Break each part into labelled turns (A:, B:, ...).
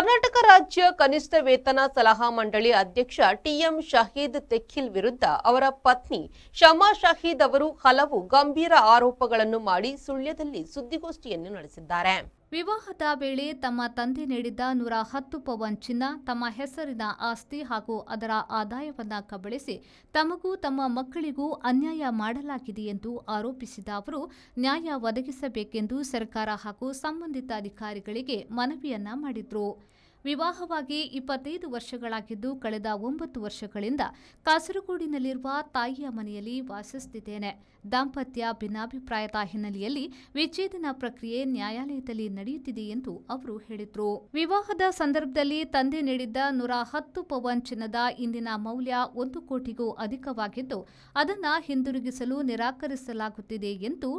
A: ಕರ್ನಾಟಕ ರಾಜ್ಯ ಕನಿಷ್ಠ ವೇತನ ಸಲಹಾ ಮಂಡಳಿ ಅಧ್ಯಕ್ಷ ಟಿಎಂ ಶಹೀದ್ ತೆಖಿಲ್ ವಿರುದ್ಧ ಅವರ ಪತ್ನಿ ಶಮಾ ಶಹೀದ್ ಅವರು ಹಲವು ಗಂಭೀರ ಆರೋಪಗಳನ್ನು ಮಾಡಿ ಸುಳ್ಯದಲ್ಲಿ ಸುದ್ದಿಗೋಷ್ಠಿಯನ್ನು ನಡೆಸಿದ್ದಾರೆ.
B: ವಿವಾಹದ ವೇಳೆ ತಮ್ಮ ತಂದೆ ನೀಡಿದ್ದ 110 ಪವನ್ ಚಿನ್ನ, ತಮ್ಮ ಹೆಸರಿನ ಆಸ್ತಿ ಹಾಗೂ ಅದರ ಆದಾಯವನ್ನ ಕಬಳಿಸಿ ತಮಗೂ ತಮ್ಮ ಮಕ್ಕಳಿಗೂ ಅನ್ಯಾಯ ಮಾಡಲಾಗಿದೆ ಎಂದು ಆರೋಪಿಸಿದ ಅವರು ನ್ಯಾಯ ಒದಗಿಸಬೇಕೆಂದು ಸರ್ಕಾರ ಹಾಗೂ ಸಂಬಂಧಿತ ಅಧಿಕಾರಿಗಳಿಗೆ ಮನವಿಯನ್ನ ಮಾಡಿದ್ರು. ವಿವಾಹವಾಗಿ 25 ವರ್ಷಗಳಾಗಿದ್ದು ಕಳೆದ 9 ವರ್ಷಗಳಿಂದ ಕಾಸರಗೋಡಿನಲ್ಲಿರುವ ತಾಯಿಯ ಮನೆಯಲ್ಲಿ ವಾಸಿಸುತ್ತಿದ್ದೇನೆ. ದಾಂಪತ್ಯ ಭಿನ್ನಾಭಿಪ್ರಾಯದ ಹಿನ್ನೆಲೆಯಲ್ಲಿ ವಿಚ್ಛೇದನ ಪ್ರಕ್ರಿಯೆ ನ್ಯಾಯಾಲಯದಲ್ಲಿ ನಡೆಯುತ್ತಿದೆ ಎಂದು ಅವರು ಹೇಳಿದರು. ವಿವಾಹದ ಸಂದರ್ಭದಲ್ಲಿ ತಂದೆ ನೀಡಿದ್ದ 110 ಪವನ್ ಚಿನ್ನದ ಇಂದಿನ ಮೌಲ್ಯ 1 ಕೋಟಿಗೂ ಅಧಿಕವಾಗಿದ್ದು ಅದನ್ನು ಹಿಂದಿರುಗಿಸಲು ನಿರಾಕರಿಸಲಾಗುತ್ತಿದೆ ಎಂದು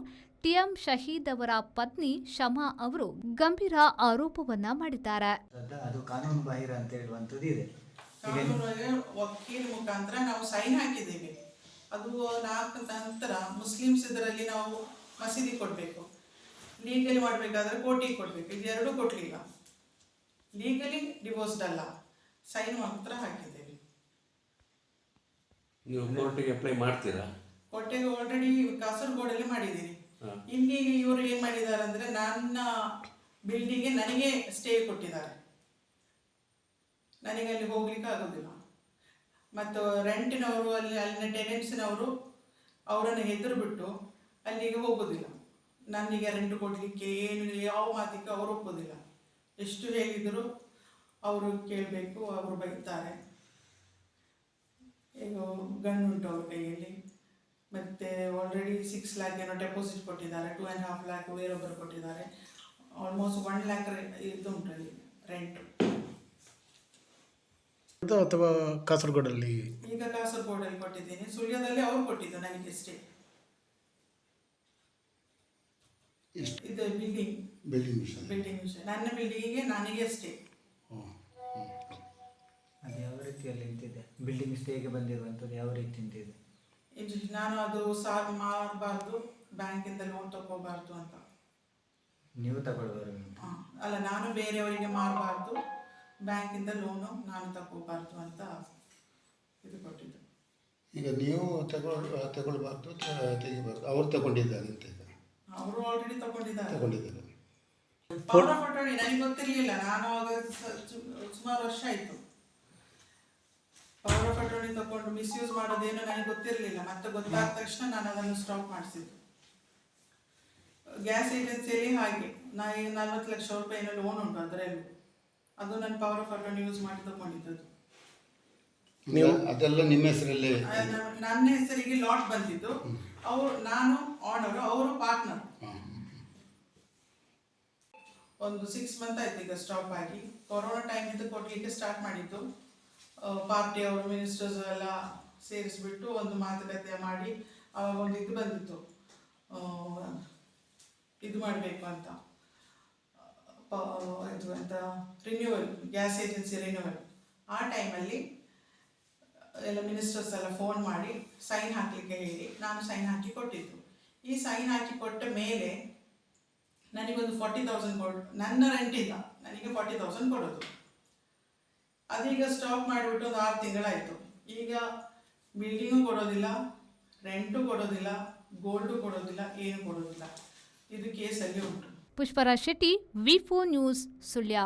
B: ಟಿಎಂ ಶಹೀದ್ ಅವರ ಪತ್ನಿ ಶಮಾ ಅವರು ಗಂಭೀರ ಆರೋಪವನ್ನ ಮಾಡಿದ್ದಾರೆ.
C: ಅದು ಕಾನೂನು ಬಾಹಿರ ಅಂತ ಹೇಳುವಂಥದ್ದು ಇದೆ.
D: ವಕೀಲ ಮುಖಾಂತರ ನಾವು ಸೈನ್ ಹಾಕಿದ್ದೇವೆ. ಅದು ನಂತರ ಮುಸ್ಲಿಮ್ಸ್ ಇದರಲ್ಲಿ ನಾವು ಮಸೀದಿ ಕೊಡಬೇಕು, ಲೀಗಲಿ ಮಾಡಬೇಕಾದ್ರೆ ಕೋರ್ಟಿಗೆ ಕೊಡಬೇಕು. ಇದು ಎರಡೂ ಕೊಡಲಿಲ್ಲ. ಲೀಗಲಿ ಡಿವೋರ್ಸ್ಡ್ ಅಲ್ಲ, ಸೈನ್ ಮಾತ್ರ ಹಾಕಿದ್ದೇವೆ.
E: ನೀವು ಕೋರ್ಟಿಗೆ ಅಪ್ಲೈ ಮಾಡ್ತೀರಾ?
D: ಕೋರ್ಟಿಗೆ ಆಲ್ರೆಡಿ ಕಾಸರಗೋಡಲ್ಲಿ ಮಾಡಿದ್ದೀನಿ. ಇಲ್ಲಿ ಇವರು ಏನು ಮಾಡಿದ್ದಾರೆ ಅಂದರೆ ನನ್ನ ಬಿಲ್ಡಿಂಗ್ಗೆ ನನಗೆ ಸ್ಟೇ ಕೊಟ್ಟಿದ್ದಾರೆ. ನನಗೆ ಅಲ್ಲಿ ಹೋಗ್ಲಿಕ್ಕೆ ಆಗೋದಿಲ್ಲ. ಮತ್ತು ರೆಂಟಿನವರು ಅಲ್ಲಿನ ಟೆನೆಂಟ್ಸಿನವರು ಅವರನ್ನು ಹೆದರು ಬಿಟ್ಟು ಅಲ್ಲಿಗೆ ಹೋಗೋದಿಲ್ಲ. ನನಗೆ ರೆಂಟ್ ಕೊಡಲಿಕ್ಕೆ ಏನು ಯಾವ ಮಾತಿಗೆ ಅವರು ಒಪ್ಪೋದಿಲ್ಲ. ಎಷ್ಟು ಹೇಳಿದರೂ ಅವರು ಕೇಳಬೇಕು, ಅವರು ಬೈತಾರೆ. ಈಗ ಗಂಡುಂಟು ಅವ್ರ ಕೈಯಲ್ಲಿ. ಮತ್ತು ಆಲ್ರೆಡಿ 6 ಲ್ಯಾಕ್ ಏನೋ ಡೆಪಾಸಿಟ್ ಕೊಟ್ಟಿದ್ದಾರೆ, 2.5 ಲ್ಯಾಕ್ ಬೇರೊಬ್ಬರು ಕೊಟ್ಟಿದ್ದಾರೆ. ಆಲ್ಮೋಸ್ಟ್ 1 ಲ್ಯಾಕ್ ಇದು ಉಂಟು ಅಲ್ಲಿ ರೆಂಟು.
F: ಅಥವಾ ಕಾಸರಗೋಡಲ್ಲಿ?
D: ಈಗ ಕಾಸರಗೋಡಲ್ಲಿ ಕೊಟ್ಟಿದ್ದೀನಿ. ಸುಳ್ಯದಲ್ಲಿ ಅವರು ಕೊಟ್ಟಿದ್ದು ನನಗೆ ಸ್ಟೇ. ಇದು ಬಿಲ್ಡಿಂಗ್ ವಿಷಯ. ನನ್ನ ಬಿಲ್ಡಿಂಗಿಗೆ ನನಗೆ ಸ್ಟೇ.
C: ಅದು ಯಾವ ರೀತಿಯಲ್ಲಿ ನಿಂತಿದೆ? ಬಿಲ್ಡಿಂಗ್ ಸ್ಟೇಗೆ ಬಂದಿರುವಂಥದ್ದು ಯಾವ ರೀತಿ ನಿಂತಿದೆ?
D: ನಾನು ಅದು ಮಾಡಬಾರ್ದು, ಬ್ಯಾಂಕಿಂದ ಲೋನ್ ತಗೋಬಾರ್ದು ಅಂತ.
C: ನೀವು ತಗೊಳ್ಬಾರ್ದು?
D: ಅಲ್ಲ, ನಾನು ಬೇರೆಯವರಿಗೆ ಮಾರಬಾರ್ದು, ಬ್ಯಾಂಕಿಂದ ಲೋನು ನಾನು ತಗೋಬಾರ್ದು ಅಂತ ಇದು ಕೊಟ್ಟಿದ್ದು.
F: ಈಗ ನೀವು ತಗೊಳ್ಬಾರ್ದು, ತೆಗಿಬಾರ್ದು. ಅವ್ರು ತಗೊಂಡಿದ್ದಾರೆ ಅಂತ? ಈಗ
D: ಅವರು ಆಲ್ರೆಡಿ ತಗೊಂಡಿದ್ದಾರೆ.
F: ಫೋಟೋ
D: ನನಗೆ ಗೊತ್ತಿರಲಿಲ್ಲ. ನಾನು ಆಗ ಸುಮಾರು ವರ್ಷ ಆಯಿತು. ಪವರ್ ಆಫ್ ಅಟರ್ನಿ ತಗೊಂಡು ಮಿಸ್ಯೂಸ್ ಮಾಡೋದೇನು ನನಗೆ ಗೊತ್ತಿರಲಿಲ್ಲ. ಮತ್ತೆ ಗೊತ್ತಾದ ತಕ್ಷಣ ನಾನು ಅದನ್ನು ಸ್ಟಾಪ್ ಮಾಡಿಸಿದ್ದು. ಗ್ಯಾಸ್ ಏಜೆನ್ಸಿಯಲ್ಲಿ ಹಾಗೆ ನಾನು 40 ಲಕ್ಷ ರೂಪಾಯಿ ಏನೋ ಲೋನ್ ಉಂಟು ಅದರಲ್ಲಿ. ಅದು ನಾನು ಪವರ್ ಆಫ್ ಅಟರ್ನಿ ಯೂಸ್ ಮಾಡಿ ತಗೊಂಡಿದ್ದು.
F: ಅದೆಲ್ಲ ನಿಮ್ಮ ಹೆಸರಲ್ಲಿ?
D: ನನ್ನ ಹೆಸರಿಗೆ ಲಾಟ್ ಬಂದಿದ್ದು. ನಾನು ಆನರ್, ಅವರು ಪಾರ್ಟ್ನರ್. ಒಂದು 6 ಮಂತ್ ಆಯ್ತು ಈಗ ಸ್ಟಾಪ್ ಆಗಿ. ಕೊರೋನಾ ಟೈಮಿಂದ ಕೊಡಲಿಕ್ಕೆ ಸ್ಟಾರ್ಟ್ ಮಾಡಿದ್ದು. ಪಾರ್ಟಿಯವರು, ಮಿನಿಸ್ಟರ್ಸ್ ಎಲ್ಲ ಸೇರಿಸ್ಬಿಟ್ಟು ಒಂದು ಮಾತುಕತೆ ಮಾಡಿ ಆವಾಗ ಒಂದು ಇದು ಬಂದಿತ್ತು, ಇದು ಮಾಡಬೇಕು ಅಂತ, ಇದು ಅಂತ ರಿನ್ಯೂವಲ್, ಗ್ಯಾಸ್ ಏಜೆನ್ಸಿ ರಿನ್ಯೂವಲ್. ಆ ಟೈಮಲ್ಲಿ ಎಲ್ಲ ಮಿನಿಸ್ಟರ್ಸ್ ಎಲ್ಲ ಫೋನ್ ಮಾಡಿ ಸೈನ್ ಹಾಕಲಿಕ್ಕೆ ಹೇಳಿ ನಾನು ಸೈನ್ ಹಾಕಿ ಕೊಟ್ಟಿದ್ದು. ಈ ಸೈನ್ ಹಾಕಿ ಕೊಟ್ಟ ಮೇಲೆ ನನಗೊಂದು 40,000 ಕೊಡು, ನನ್ನ ರೆಂಟಿಂದ ನನಗೆ 40,000 ಕೊಡೋದು. ಅದೀಗ ಸ್ಟಾಪ್ ಮಾಡಿಬಿಟ್ಟು ಒಂದು 6 ತಿಂಗಳಾಯಿತು. ಈಗ ಬಿಲ್ಡಿಂಗು ಕೊಡೋದಿಲ್ಲ, ರೆಂಟು ಕೊಡೋದಿಲ್ಲ, ಗೋಲ್ಡು ಕೊಡೋದಿಲ್ಲ, ಏನು ಕೊಡೋದಿಲ್ಲ. ಇದು ಕೇಸಲ್ಲಿ ಉಂಟು.
B: ಪುಷ್ಪರಾಜ್ ಶೆಟ್ಟಿ, ವಿ4 ನ್ಯೂಸ್, ಸುಳ್ಯ.